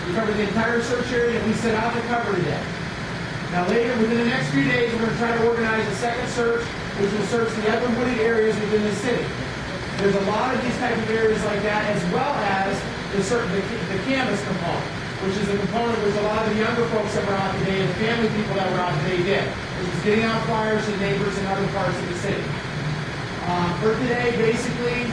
We covered the entire search area and we set out to cover today. Now later, within the next few days, we're going to try to organize a second search, which will search the other wooded areas within the city. There's a lot of these type of areas like that, as well as the canvas component, which is the component which a lot of the younger folks that were out today and the family people that were out today did, which is getting out flyers to neighbors in other parts of the city. For today, basically,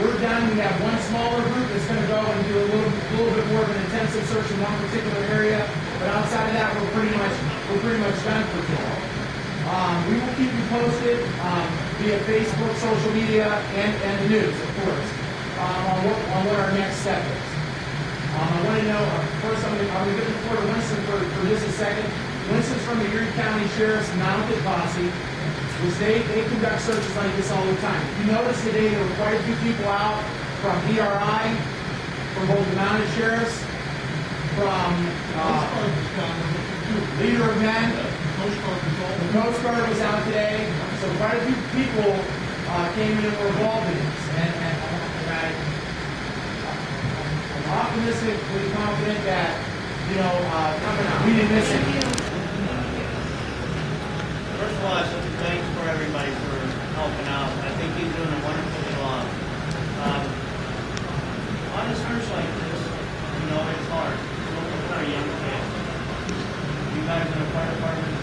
we're done. We have one smaller group that's going to go and do a little bit more of an intensive search in one particular area. But outside of that, we're pretty much done for today. We will keep you posted via Facebook, social media, and the news, of course, on what our next step is. I want to know first. I'm going to give the floor to Winston for just a second. Winston's from the Erie County Sheriff's Mounted Posse, which they conduct searches like this all the time. If you notice today, there were quite a few people out from ERI, from both the Mounted Sheriffs, from Leader of Men. The Coast Guard was out today, so quite a few people came in and were involved in this. And I'm optimistically confident that, we didn't miss anything. First of all, I should thanks for everybody for helping out. I think he's doing a wonderful job. On a search like this, it's hard. Look at our young kids. You guys in the fire department,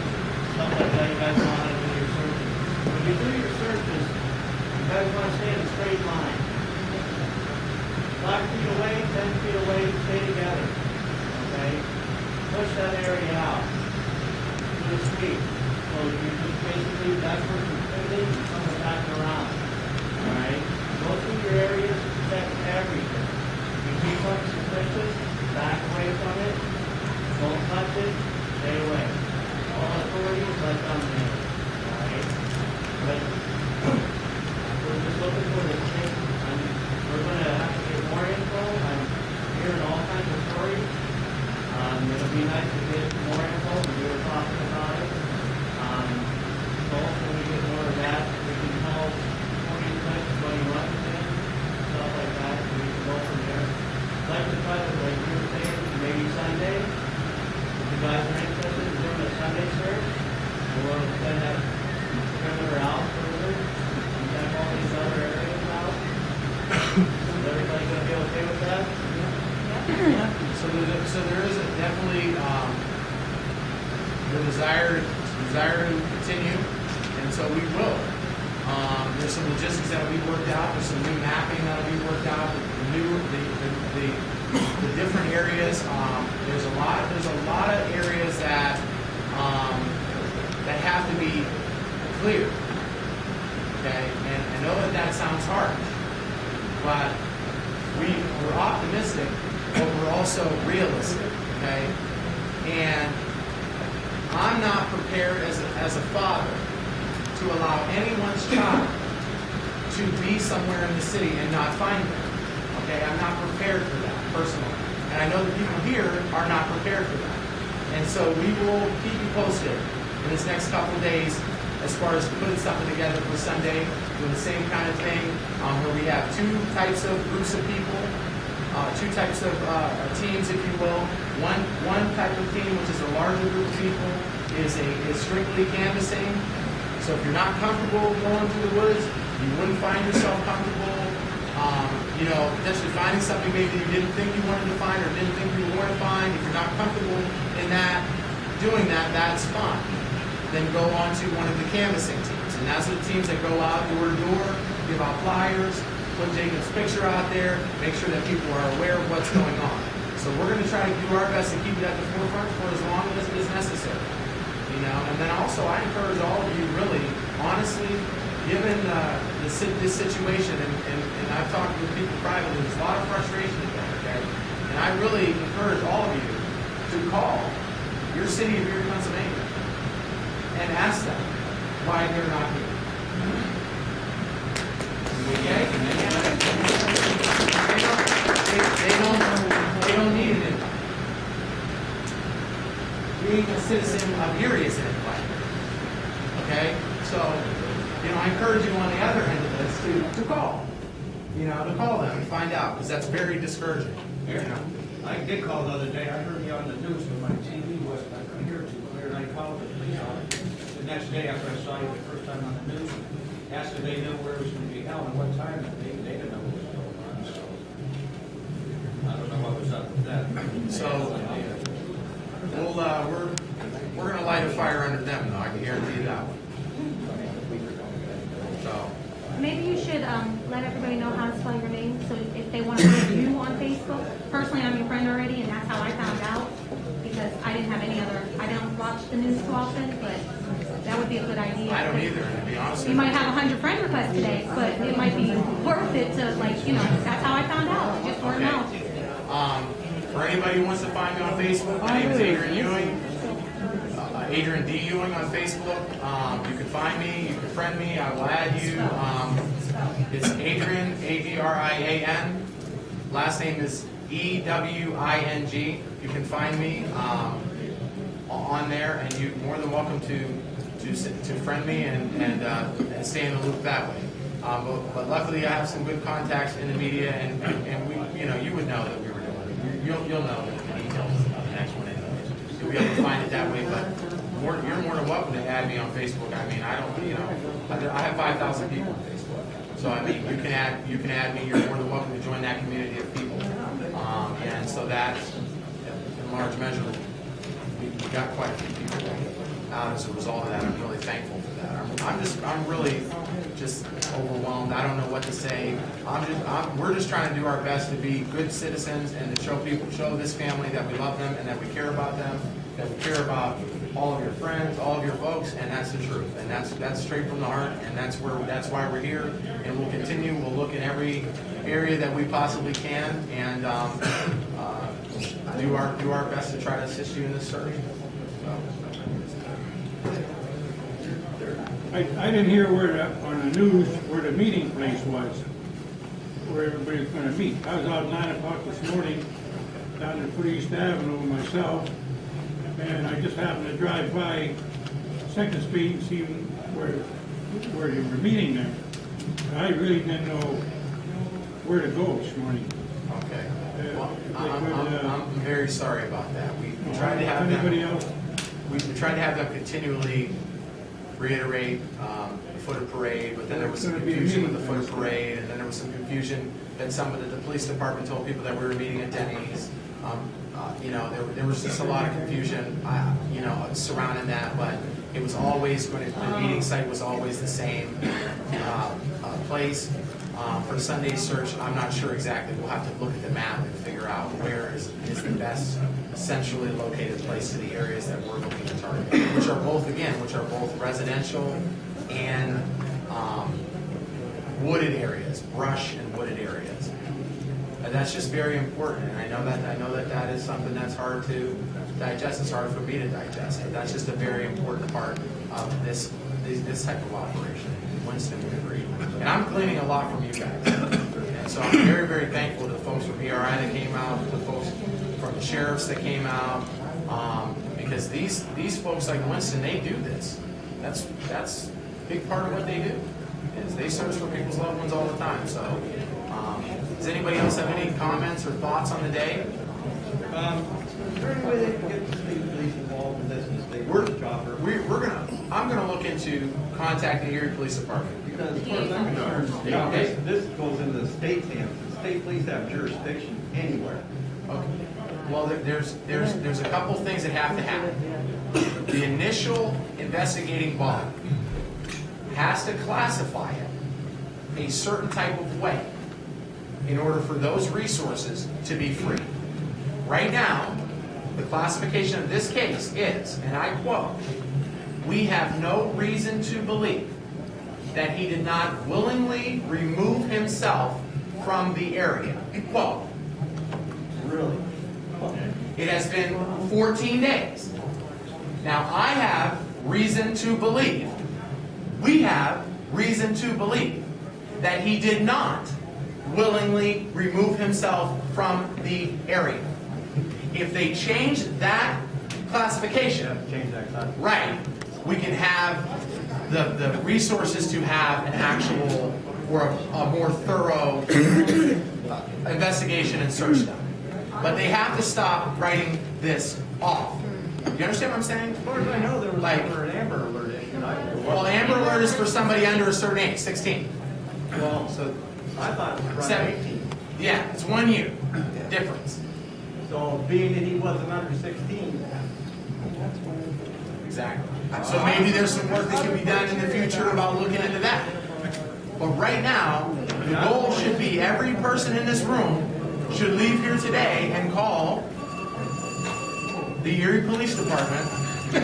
stuff like that, you guys know how to do your searches. When you do your searches, you guys want to stay in a straight line. 5 feet away, 10 feet away, stay together. Okay? Push that area out. To the street. So you just basically, that's where you're pivoting and coming back around. Alright? Go through your areas, check everything. If you see something suspicious, back away from it. Don't touch it, stay away. All authorities let them in. Alright? But we're just looking for the thing. We're going to have to get more info. I'm hearing all kinds of stories. It'll be nice to get more info, and we were talking about it. So when we get more of that, we can call 20 minutes, 20 runs in, stuff like that, and we can go from there. I'd like to try to, like you were saying, maybe Sunday, if you guys are interested in doing a Sunday search, and we'll extend that perimeter out further, and check all these other areas out. Is everybody going to be okay with that? Yeah. So there is definitely the desire to continue, and so we will. There's some logistics that will be worked out. There's some new mapping that will be worked out. The different areas. There's a lot of areas that have to be clear. Okay, and I know that sounds hard, but we're optimistic, but we're also realistic. Okay, and I'm not prepared as a father to allow anyone's child to be somewhere in the city and not find them. Okay, I'm not prepared for that personally, and I know the people here are not prepared for that. And so we will keep you posted in this next couple of days as far as putting something together for Sunday, doing the same kind of thing, where we have 2 types of groups of people, 2 types of teams, if you will. One type of team, which is a larger group of people, is strictly canvassing. So if you're not comfortable going through the woods, you wouldn't find yourself comfortable, potentially finding something maybe you didn't think you wanted to find or didn't think you were going to find. If you're not comfortable in that, doing that, that's fine. Then go on to one of the canvassing teams. And that's the teams that go out door to door, give out flyers, put Jacob's picture out there, make sure that people are aware of what's going on. So we're going to try to do our best to keep it at the forefront for as long as it is necessary. And then also I encourage all of you, really, honestly, given this situation, and I've talked with people privately, there's a lot of frustration today, okay? And I really encourage all of you to call your city of Erie, Pennsylvania, and ask them why they're not here. Okay? They don't need an invite. Being a citizen of Erie is an invite. Okay? So, I encourage you on the other end of this to call. To call them and find out, because that's very discouraging. I did call the other day, I heard you on the news, but my TV wasn't, I couldn't hear it too clear, and I called the police officer. The next day after I saw you the first time on the news, asked if they knew where it was gonna be held and what time, and they didn't know what was going on, so. I don't know what was up with that. So, we're gonna light a fire under them, though, I can guarantee you that one. So, Maybe you should let everybody know how to spell your name, so if they want to find you on Facebook. Personally, I'm your friend already, and that's how I found out, because I didn't have any other, I don't watch the news too often, but that would be a good idea. I don't either, and to be honest with You you. might have 100 friend requests today, but it might be worth it to, like, you know, that's how I found out, just word of mouth. For anybody who wants to find me on Facebook, my name is Adrian Ewing. Adrian D. Ewing on Facebook. You can find me, you can friend me, I will add you. It's Adrian, A-D-R-I-A-N. Last name is E-W-I-N-G. You can find me on there, and you're more than welcome to friend me and stay in the loop that way. But luckily, I have some good contacts in the media, and we, you would know that we were doing it. You'll know the details of the next one anyways. You'll be able to find it that way, but you're more than welcome to add me on Facebook. I mean, I don't, I have 5,000 people on Facebook. So, I mean, you can add me. You're more than welcome to join that community of people. And so that, in large measure, we got quite a few people out as a result of that. I'm really thankful for that. I'm really just overwhelmed. I don't know what to say. We're just trying to do our best to be good citizens and to show this family that we love them and that we care about them, that we care about all of your friends, all of your folks, and that's the truth. And that's straight from the heart, and that's why we're here. And we'll continue. We'll look in every area that we possibly can and do our best to try to assist you in this search. I didn't hear on the news where the meeting place was, where everybody's gonna meet. I was out at 9 o'clock this morning down at East Avenue myself, and I just happened to drive by Second Street and see where you were meeting there. I really didn't know where to go this morning. Okay. Well, I'm very sorry about that. We tried to have Anybody them. else? We tried to have them continually reiterate the foot of parade, but then there was some confusion with the foot of parade, and then there was some confusion that the police department told people that we were meeting at Denny's. There was just a lot of confusion, surrounding that, but it was always the meeting site was always the same place. For Sunday search, I'm not sure exactly. We'll have to look at the map and figure out where is the best centrally located place to the areas that we're looking to target, which are both residential and wooded areas, brush and wooded areas. And that's just very important. And I know that is something that's hard to digest. It's hard for me to digest, but that's just a very important part of this type of operation. Winston would agree. And I'm gleaning a lot from you guys. And so I'm very, very thankful to the folks from ERI that came out, to the folks from the sheriffs that came out, because these folks like Winston, they do this. That's a big part of what they do, is they search for people's loved ones all the time. So does anybody else have any comments or thoughts on the day? Is there any way they can get the state police involved in this and stay with the chopper? I'm gonna look into contacting the Erie Police Department. Because as far as I'm concerned, this goes into the state's hands. The state police have jurisdiction anywhere. Okay. Well, there's a couple things that have to happen. The initial investigating body has to classify it a certain type of way in order for those resources to be free. Right now, the classification of this case is, and I quote, "We have no reason to believe that he did not willingly remove himself from the area." Quote. Really? It has been 14 days. Now, I have reason to believe, we have reason to believe that he did not willingly remove himself from the area. If they change that classification, Change that class. right, we can have the resources to have an actual or a more thorough investigation and search done. But they have to stop writing this off. You understand what I'm saying? As far as I know, there was Like- never an Amber Alert issue. Well, Amber Alert is for somebody under a certain age, 16. Well, so I thought it was around 7. 18. Yeah, it's 1 year difference. So being that he wasn't under 16, Exactly. So maybe there's some work that can be done in the future about looking into that. But right now, the goal should be every person in this room should leave here today and call the Erie Police Department. Did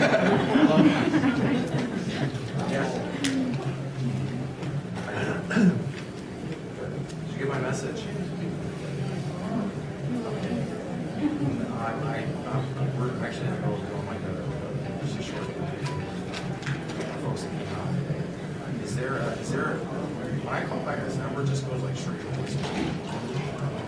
you get my message? We're actually going to go on like just a short folks that came out. Is there when I call back this number, it just goes like straight to voicemail.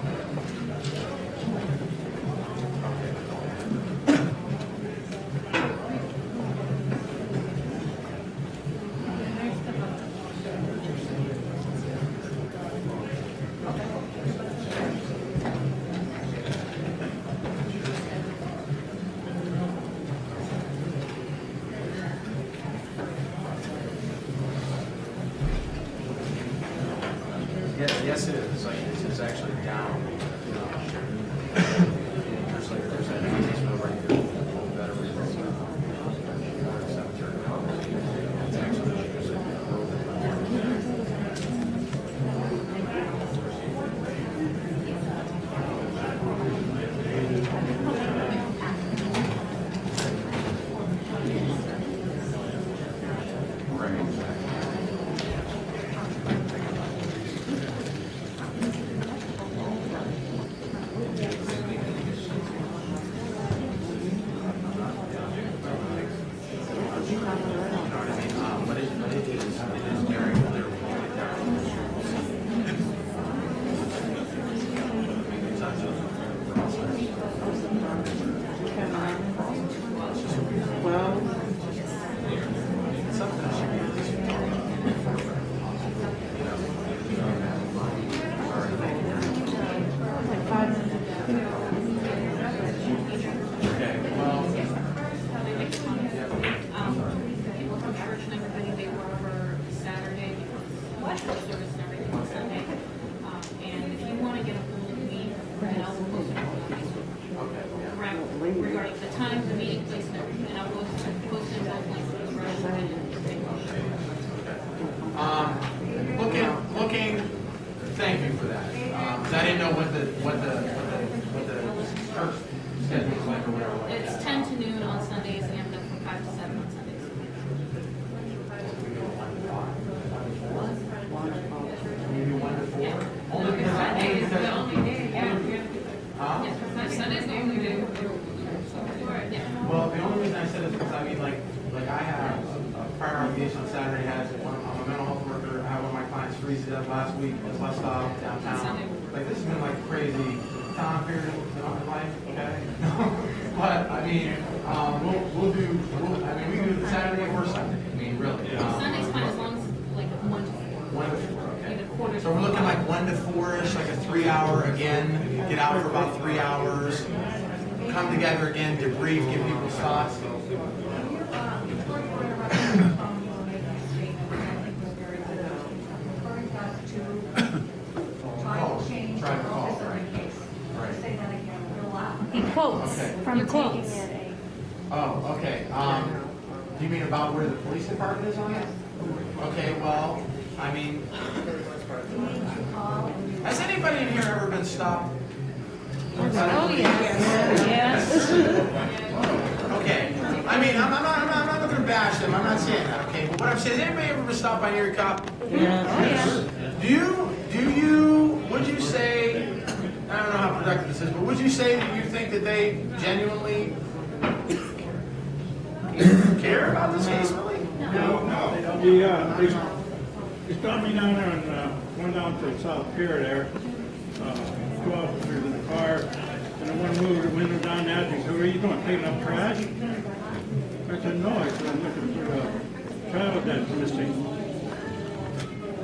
Yes, it is. Like, it's actually down. There's an announcement right there. Veterans Cemetery. It's actually just a regarding the time, the meeting place, and everything, and I'll post it both places. Looking, thank you for that. 'Cause I didn't know what the church schedule was like or whatever. like It's that. 10 to noon on Sundays and then from 5 to 7 on Sundays. Maybe 1 to 4. Yeah. Only because Sunday is the only day, yeah. Huh? Yeah, Sunday's the only day. Yeah. Well, the only reason I said it is because I mean, like I have a prior obligation on Saturday. I'm a mental health worker. I have one of my clients freeze it up last week. It's bus stop downtown. Like this has been like crazy time period in life. Okay, but I mean, we'll do. I mean, we can do it Saturday or Sunday. I mean, really. Sunday's fine as long as it's like 1 to 4. 1 to 4. Okay. Either quarter. So we're looking like 1 to 4ish, like a 3-hour again. Get out for about 3 hours. Come together again, debrief, give people's thoughts. Try to call, right? Right. He quotes Okay. from quotes. Oh, okay. Do you mean about where the police department is on it? Okay, well, I mean, has anybody in here ever been stopped? Oh, yes. Okay, I mean, I'm not gonna bash them, I'm not saying that, okay? But what I'm saying, has anybody ever been stopped by an Erie cop? Would you say, I don't know how productive this is, but would you say that you think that they genuinely care about this case, really? They stopped me down there and went down to South Pier there. 2 officers in the car, and the one moved the window down there. They said, "What are you doing, taking up trash?" I said, "No." I said, "I'm looking for a child that's missing."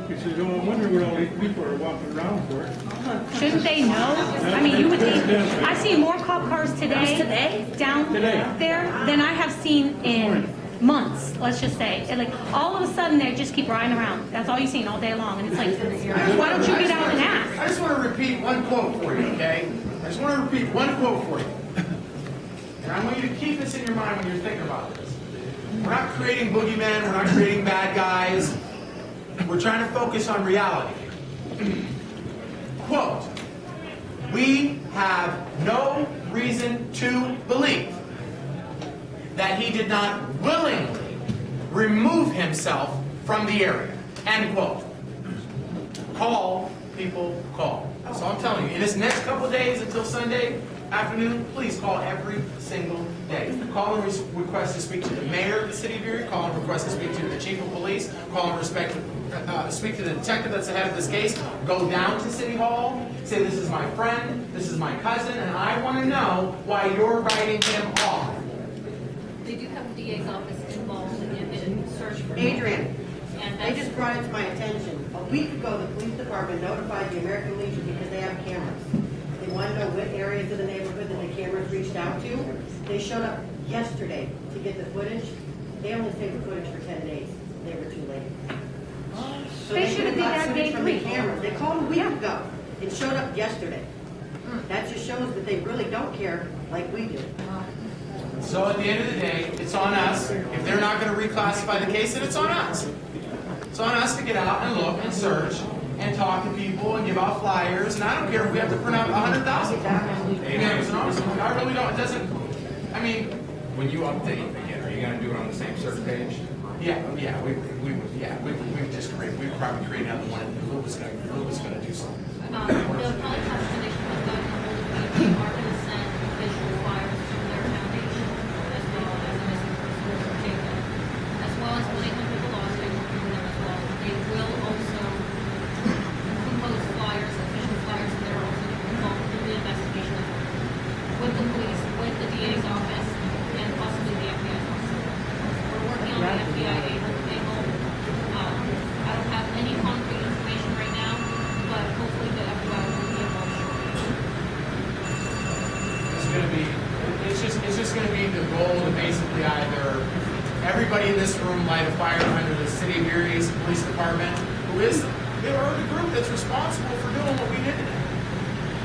He says, oh, I wonder what all these people are walking around for. Shouldn't they know? I mean, you would think, I see more cop cars today down there than I have seen in months, let's just say. And like, all of a sudden, they just keep riding around. That's all you've seen all day long. And it's like, why don't you get out and ask? I just want to repeat one quote for you, okay? I just want to repeat one quote for you. And I want you to keep this in your mind when you're thinking about this. We're not creating boogeymen, we're not creating bad guys. We're trying to focus on reality. Quote, we have no reason to believe that he did not willingly remove himself from the area. End quote. Call, people, call. So I'm telling you, in this next couple of days until Sunday afternoon, please call every single day. Call and request to speak to the mayor of the city of Erie. Call and request to speak to the chief of police. Call and speak to the detective that's the head of this case. Go down to City Hall. Say, this is my friend, this is my cousin, and I want to know why you're writing him off. They do have the DA's office involved in the search for. Adrian, And they that's, just brought it to my attention. A week ago, the police department notified the American Legion because they have cameras. They want to know what areas of the neighborhood that the cameras reached out to. They showed up yesterday to get the footage. They only saved the footage for 10 days. They were too late. So They should have could've did got that footage day from the 3. cameras. They called a week ago. It showed up yesterday. That just shows that they really don't care like we do. So at the end of the day, it's on us. If they're not going to reclassify the case, then it's on us. It's on us to get out and look and search and talk to people and give out flyers. And I don't care if we have to print out 100,000 cameras and arms. I really don't. It doesn't. I mean, When you update again, are you gonna do it on the same search page? yeah, we just create. We probably create another one. Lou was gonna do something. the Public Health Foundation has gotten a hold of me. They are going to send visual flyers to their foundation, as well as a missing person for Jacob, as well as when they come to the law, they work with them as well. They will also compose flyers, official flyers, and they're also involved in the investigation with the police, with the DA's office, and possibly the FBI's office. We're working on the FBI angle. I don't have any concrete information right now, but hopefully the FBI will be involved shortly. It's gonna be. It's just gonna be the goal to basically either everybody in this room light a fire under the city of Erie's police department, who is they are the group that's responsible for doing what we did today.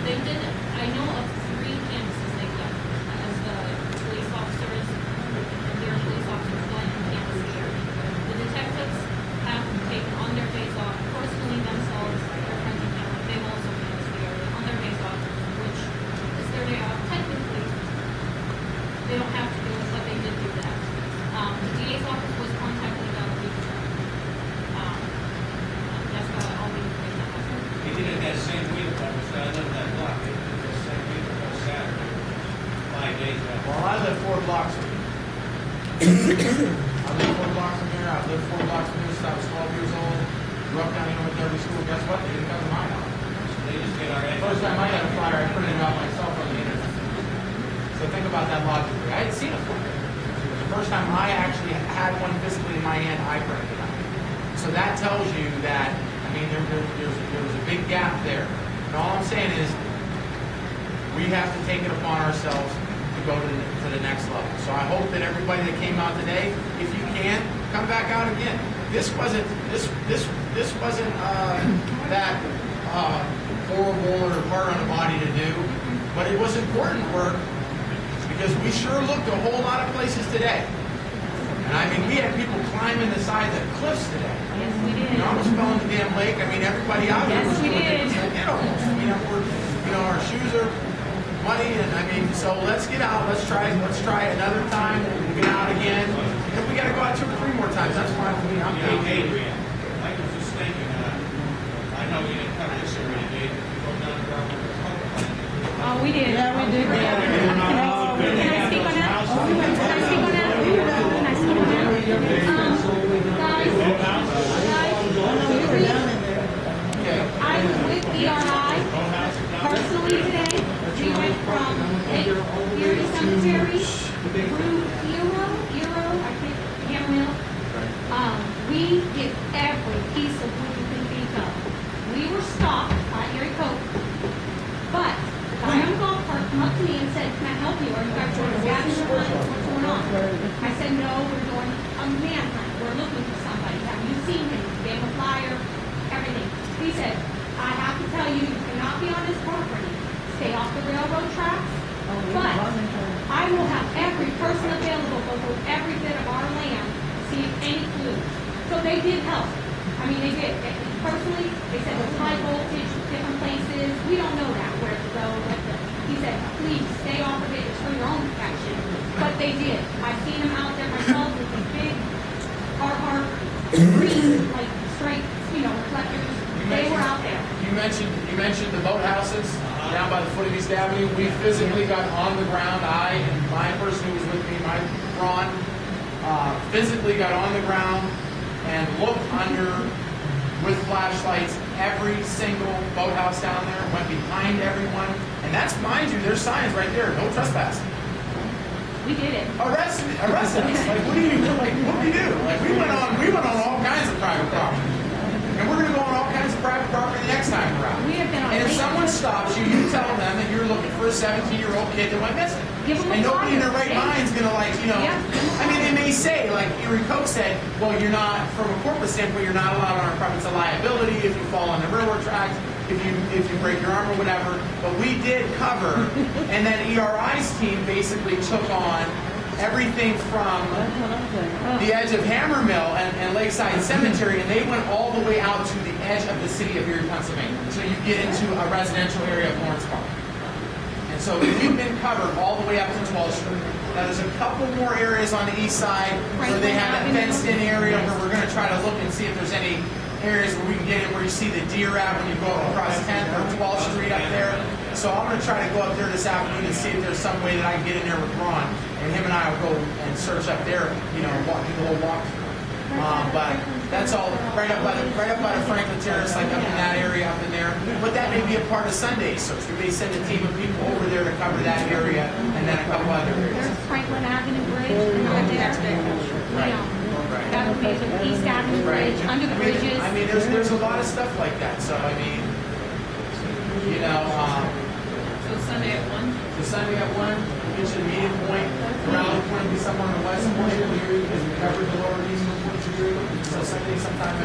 They did, I know of 3 canvases they've done, as the police officers, their police officers went and canvassed the area. The detectives have taken on their days off, personally themselves, their friends and family, they've also canvassed the area on their days off, which is their day off. Technically, they don't have to do it, but they did do that. The DA's office was contacted about a week ago. That's about all the information I have. He did it that same week, I live in that block, they did it that same week, on Saturday, 5 days after. Well, I live 4 blocks from here. I live 4 blocks from here. I've lived 4 blocks from here since I was 12 years old. Grew up down here with every school. Guess what? They didn't come to my house. They just get our. First time I got a flyer, I printed it out myself on the internet. So think about that logically. I had seen a flyer. The first time I actually had one physically in my hand, I printed it out. So that tells you that, I mean, there was a big gap there. And all I'm saying is, we have to take it upon ourselves to go to the next level. So I hope that everybody that came out today, if you can, come back out again. This wasn't that horrible or hard on the body to do, but it was important work because we sure looked a whole lot of places today. And I mean, we had people climbing the sides of cliffs today. Yes, we did. You know, almost fell in the damn lake. I mean, everybody out here Yes, was we doing did. it. You know, I mean, our shoes are muddy, and I mean, so let's get out. Let's try another time. We'll get out again. If we got to go out 2 or 3 more times, that's fine with me. I'm You know, paid. Adrian, I was just thinking, I know we didn't cover this area, Dave, if you go down the ground with the pump. Oh, we did. Yeah, we did. Can I speak on that? Can I speak on that? Can I speak on that? Okay. I was with BRI personally today. We went from Erie Cemetery through Euro, I can't remember. We get every piece of wood you can ago. We were stopped by Erie Coke, but the guy on the golf cart came up to me and said, "Can I help you? Are you guys doing a scavenger hunt? What's going on?" I said, "No, we're doing a manhunt. We're looking for somebody. Have you seen him? He gave a flyer, everything." He said, "I have to tell you, you cannot be on his property. Stay off the railroad tracks. But I will have every person available go through every bit of our land to see if any clues." So they did help. I mean, they did. Personally, they said there's high voltage, different places. We don't know that, where to go. He said, "Please stay off of it. It's for your own protection." But they did. I've seen them out there myself with these big, hard, green, like straight, reflectors. They were out there. You mentioned the boathouses down by the foot of East Avenue. We physically got on the ground. I and my person who was with me, Ron, physically got on the ground and looked under with flashlights every single boathouse down there. Went behind everyone, and that's, mind you, there's signs right there. No trespassing. We did it. Arrest us. Like, what do we do? Like, we went on all kinds of private property. And we're going to go on all kinds of private property the next time around. We have been on And if late someone night. stops you, you tell them that you're looking for a 17-year-old kid that went missing. Give them a And nobody in their flyer. right mind's going to, Yeah. I mean, they may say, like Erie Coke said, well, you're not, from a corporate standpoint, you're not allowed on our property. It's a liability if you fall on the railroad tracks, if you break your arm or whatever. But we did cover, and then ERI's team basically took on everything from the edge of Hammermill and Lakeside Cemetery, and they went all the way out to the edge of the city of Erie, Pennsylvania, until you get into a residential area of Lawrence Park. And so we've been covered all the way up to 12th Street. Now there's a couple more areas on the east side where they have that fenced-in area where we're going to try to look and see if there's any areas where we can get in where you see the deer out when you go across 10th or 12th Street up there. So I'm going to try to go up there this afternoon and see if there's some way that I can get in there with Ron, and him and I will go and search up there, do the whole walkthrough. But that's all right up by the Franklin Terrace, like up in that area, up in there. But that may be a part of Sunday's search. We may send a team of people over there to cover that area, and then a couple other areas. There's Franklin Avenue Bridge, right there. Right. That would be the East Avenue Right. Bridge, under the bridges. I mean, there's a lot of stuff like that. So I mean, So Sunday at 1? the Sunday at 1, we'll get you a meeting point. Around the point will be somewhere on the west portion of Erie, because we covered the lower eastern portion of Erie. So Sunday sometime,